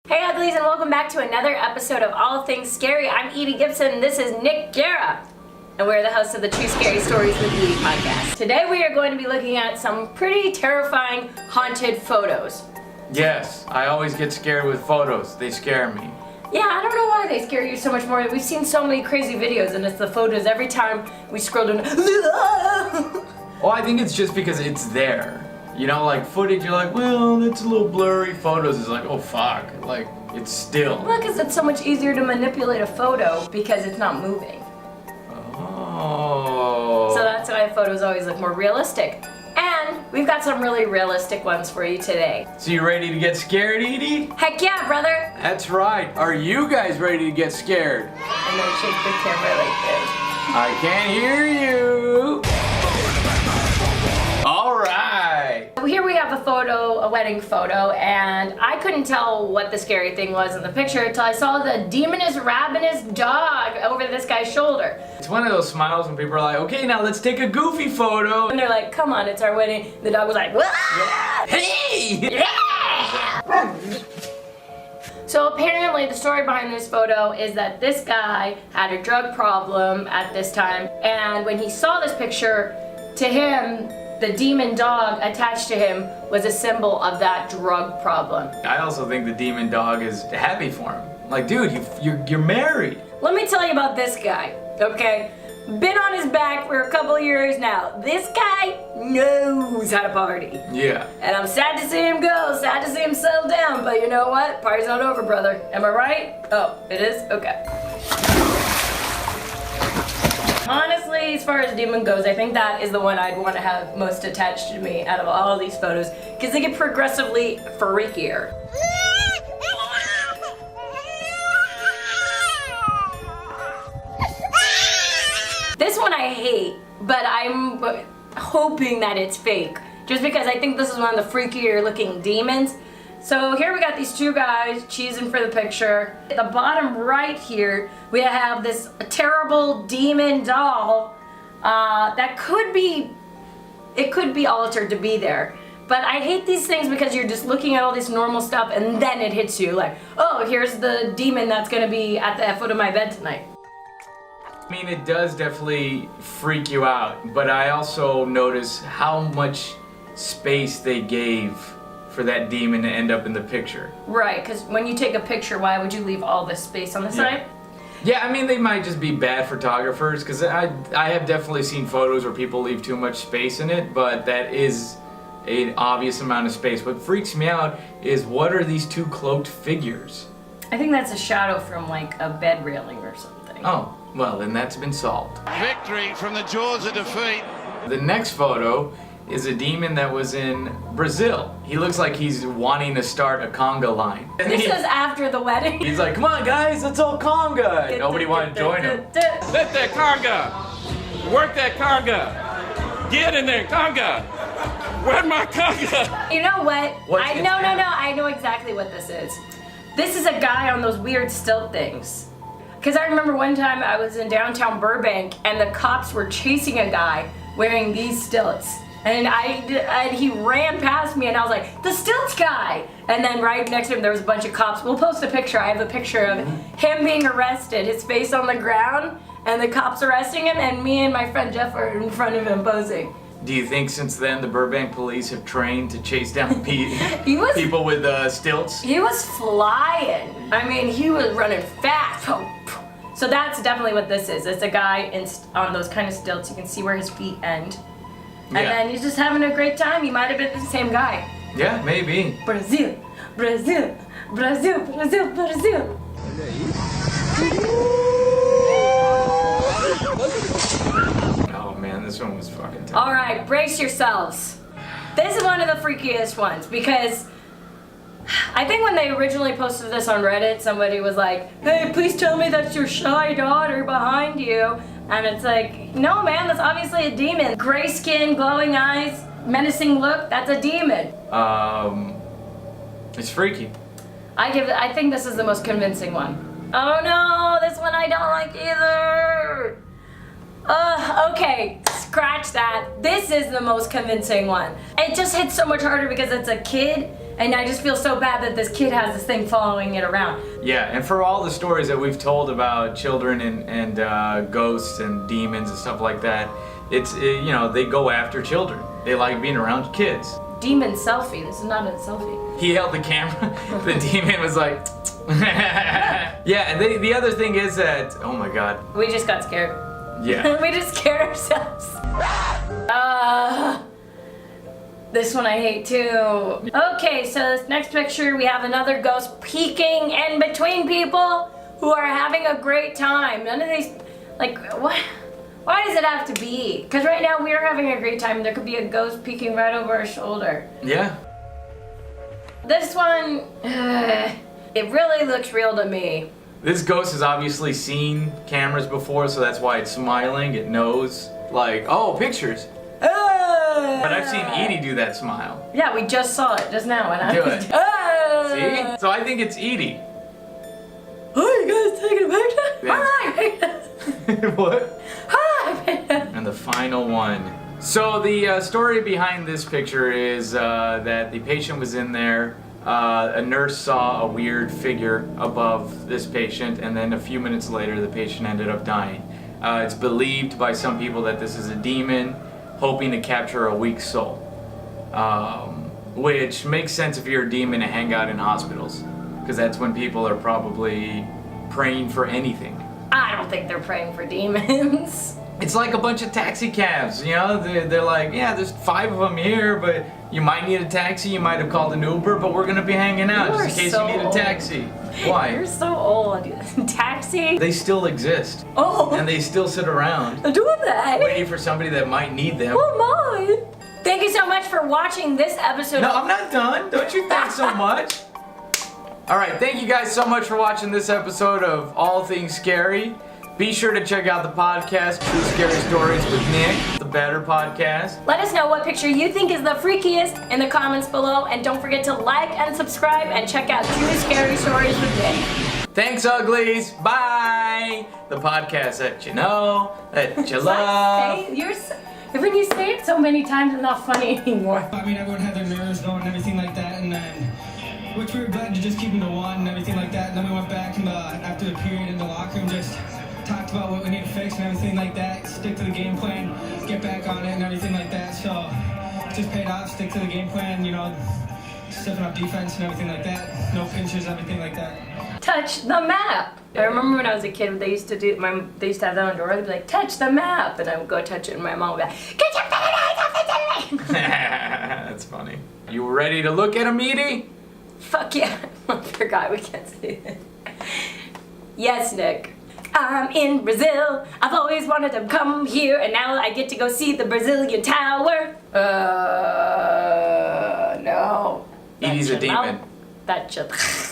Hey uglies, and welcome back to another episode of All Things Scary. I'm Edie Gibson and this is Nick Guerra. And we're the hosts of the True Scary Stories with Edie podcast. Today we are going to be looking at some pretty terrifying haunted photos. Yes, I always get scared with photos. They scare me. Yeah, I don't know why they scare you so much more. We've seen so many crazy videos and it's the photos every time we scroll down. Well, I think it's just because it's there. You know, like footage, you're like, well, it's a little blurry. Photos is like, oh fuck, like it's still. Well, because it's so much easier to manipulate a photo because it's not moving. Oh. So that's why photos always look more realistic. And we've got some really realistic ones for you today. So you ready to get scared, Edie? Heck yeah, brother! That's right. Are you guys ready to get scared? And then shake the camera like this. I can't hear you. All right. Here we have a photo, a wedding photo, and I couldn't tell what the scary thing was in the picture until I saw the demonous, ravenous dog over this guy's shoulder. It's one of those smiles when people are like, okay, now let's take a goofy photo. And they're like, come on, it's our wedding. The dog was like, wah! Hey! Yeah! So apparently the story behind this photo is that this guy had a drug problem at this time, and when he saw this picture, to him, the demon dog attached to him was a symbol of that drug problem. I also think the demon dog is happy for him. Like, dude, you're married. Let me tell you about this guy, okay? Been on his back for a couple years now. This guy knows how to party. Yeah. And I'm sad to see him go, sad to see him settle down, but you know what? Party's not over, brother. Am I right? Oh, it is? Okay. Honestly, as far as demon goes, I think that is the one I'd want to have most attached to me out of all of these photos, because they get progressively freakier. This one I hate, but I'm hoping that it's fake, just because I think this is one of the freakier looking demons. So here we got these two guys cheesing for the picture. At the bottom right here, we have this terrible demon doll that could be altered to be there. But I hate these things because you're just looking at all this normal stuff and then it hits you like, oh, here's the demon that's gonna be at the foot of my bed tonight. I mean, it does definitely freak you out, but I also notice how much space they gave for that demon to end up in the picture. Right, because when you take a picture, why would you leave all this space on the side? Yeah, I mean, they might just be bad photographers, because I have definitely seen photos where people leave too much space in it, but that is an obvious amount of space. What freaks me out is, what are these two cloaked figures? I think that's a shadow from like a bed railing or something. Oh, well, then that's been solved. Victory from the jaws of defeat. The next photo is a demon that was in Brazil. He looks like he's wanting to start a conga line. This is after the wedding. He's like, come on guys, let's all conga. And nobody wanted to join him. Let that conga. Work that conga. Get in there, conga. Where's my conga? You know what? What's I know exactly what this is. This is a guy on those weird stilt things. Because I remember one time I was in downtown Burbank and the cops were chasing a guy wearing these stilts. And he ran past me and I was like, the stilts guy! And then right next to him there was a bunch of cops. We'll post a picture. I have a picture of him being arrested, his face on the ground, and the cops arresting him, and me and my friend Jeff are in front of him posing. Do you think since then the Burbank police have trained to chase down people with stilts? He was flying. I mean, he was running fast. So that's definitely what this is. It's a guy on those kind of stilts. You can see where his feet end. And then he's just having a great time. He might have been the same guy. Yeah, maybe. Brazil, Brazil, Brazil, Brazil, Brazil. Oh man, this one was fucking tough. All right, brace yourselves. This is one of the freakiest ones because I think when they originally posted this on Reddit, somebody was like, hey, please tell me that's your shy daughter behind you. And it's like, no man, that's obviously a demon. Gray skin, glowing eyes, menacing look, that's a demon. It's freaky. I think this is the most convincing one. Oh no, this one I don't like either. Okay, scratch that. This is the most convincing one. It just hits so much harder because it's a kid And I just feel so bad that this kid has this thing following it around. Yeah, and for all the stories that we've told about children and ghosts and demons and stuff like that, it's, you know, they go after children. They like being around kids. Demon selfie. This is not a selfie. He held the camera. The demon was like, yeah, and the other thing is that, oh my god. We just got scared. Yeah. We just scared ourselves. This one I hate too. Okay, so this next picture we have another ghost peeking in between people who are having a great time. None of these, like, what? Why does it have to be? Because right now we are having a great time. There could be a ghost peeking right over our shoulder. Yeah. This one, it really looks real to me. This ghost has obviously seen cameras before, so that's why it's smiling. It knows, like, oh, pictures. But I've seen Edie do that smile. Yeah, we just saw it just now. And Do it. See? So I think it's Edie. Oh, you guys taking a picture? Yeah. Hi! What? Hi! And the final one. So the story behind this picture is that the patient was in there. A nurse saw a weird figure above this patient, and then a few minutes later the patient ended up dying. It's believed by some people that this is a demon hoping to capture a weak soul. Which makes sense if you're a demon and hang out in hospitals, because that's when people are probably praying for anything. I don't think they're praying for demons. It's like a bunch of taxi cabs, you know? They're like, yeah, there's 5 of them here, but you might need a taxi, you might have called an Uber, but we're gonna be hanging out just in case you need a taxi. Why? You're so old. Taxi? They still exist. Oh. And they still sit around Do that. waiting for somebody that might need them. Oh my. Thank you so much for watching this episode. No, I'm not done. Don't you think so much? Alright, thank you guys so much for watching this episode of All Things Scary. Be sure to check out the podcast, True Scary Stories with Nick, the better podcast. Let us know what picture you think is the freakiest in the comments below, and don't forget to like and subscribe and check out True Scary Stories with Nick. Thanks, uglies. Bye. The podcast that you know, that you love. When you say it so many times, it's not funny anymore. I mean, everyone had their nerves going and everything like that, and then, which we were glad to just keep them to 1 and everything like that. And then we went back after the period in the locker room, just talked about what we need to fix and everything like that. Stick to the game plan, get back on it and everything like that. So it just paid off. Stick to the game plan, you know, stepping up defense and everything like that. No pinches, everything like that. Touch the map. I remember when I was a kid, they used to have that on the door. They'd be like, touch the map, and I would go touch it, and my mom would be like, get your That's funny. You ready to look at him, Edie? Fuck yeah. I forgot we can't say that. Yes, Nick. I'm in Brazil. I've always wanted to come here, and now I get to go see the Brazilian tower. No. Edie's a demon. That should.